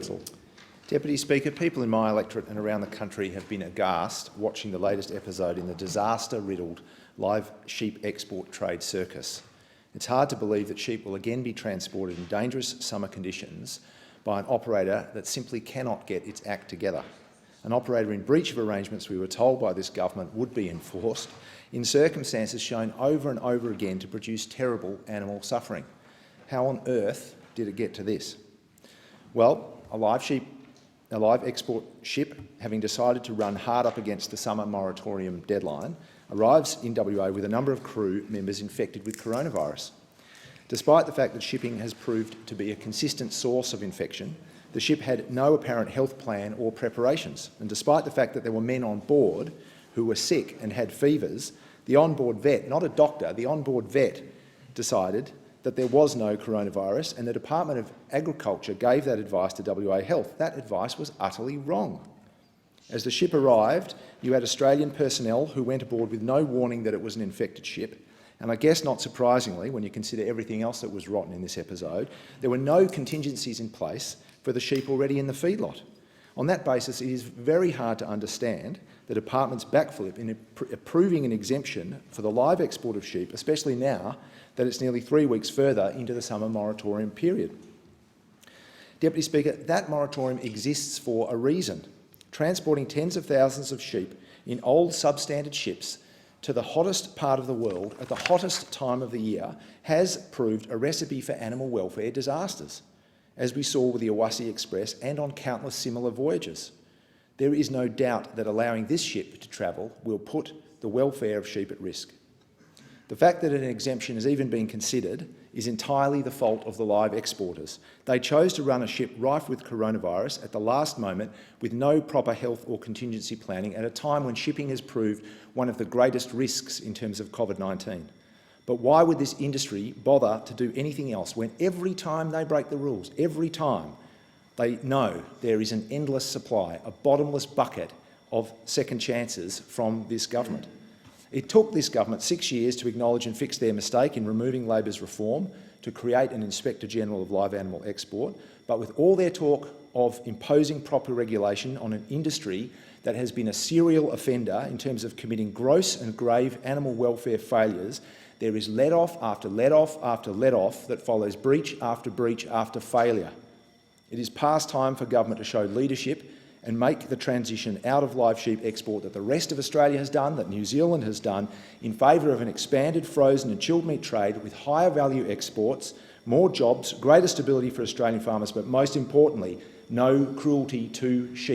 Council. Deputy Speaker, people in my electorate and around the country have been aghast watching the latest episode in the disaster-riddled live sheep export trade circus. It's hard to believe that sheep will again be transported in dangerous summer conditions by an operator that simply cannot get its act together. An operator in breach of arrangements we were told by this government would be enforced in circumstances shown over and over again to produce terrible animal suffering. How on earth did it get to this? Well, a live export ship, having decided to run hard up against the summer moratorium deadline, arrives in WA with a number of crew members infected with coronavirus. Despite the fact that shipping has proved to be a consistent source of infection, the ship had no apparent health plan or preparations, and despite the fact that there were men on board who were sick and had fevers, the onboard vet, not a doctor, the onboard vet decided that there was no coronavirus, and the Department of Agriculture gave that advice to WA Health. That advice was utterly wrong. As the ship arrived, you had Australian personnel who went aboard with no warning that it was an infected ship, and I guess not surprisingly, when you consider everything else that was rotten in this episode, there were no contingencies in place for the sheep already in the feedlot. On that basis, it is very hard to understand the department's backflip in approving an exemption for the live export of sheep, especially now that it's nearly 3 weeks further into the summer moratorium period. Deputy Speaker, that moratorium exists for a reason. Transporting tens of thousands of sheep in old substandard ships to the hottest part of the world at the hottest time of the year has proved a recipe for animal welfare disasters, as we saw with the Awassi Express and on countless similar voyages. There is no doubt that allowing this ship to travel will put the welfare of sheep at risk. The fact that an exemption has even been considered is entirely the fault of the live exporters. They chose to run a ship rife with coronavirus at the last moment with no proper health or contingency planning at a time when shipping has proved one of the greatest risks in terms of COVID-19. But why would this industry bother to do anything else when every time they break the rules, every time, they know there is an endless supply, a bottomless bucket of second chances from this government? It took this government 6 years to acknowledge and fix their mistake in removing Labor's reform to create an Inspector General of live animal export, but with all their talk of imposing proper regulation on an industry that has been a serial offender in terms of committing gross and grave animal welfare failures, there is let-off after let-off after let-off that follows breach after breach after failure. It is past time for government to show leadership and make the transition out of live sheep export that the rest of Australia has done, that New Zealand has done, in favour of an expanded frozen and chilled meat trade with higher value exports, more jobs, greater stability for Australian farmers, but most importantly, no cruelty to sheep.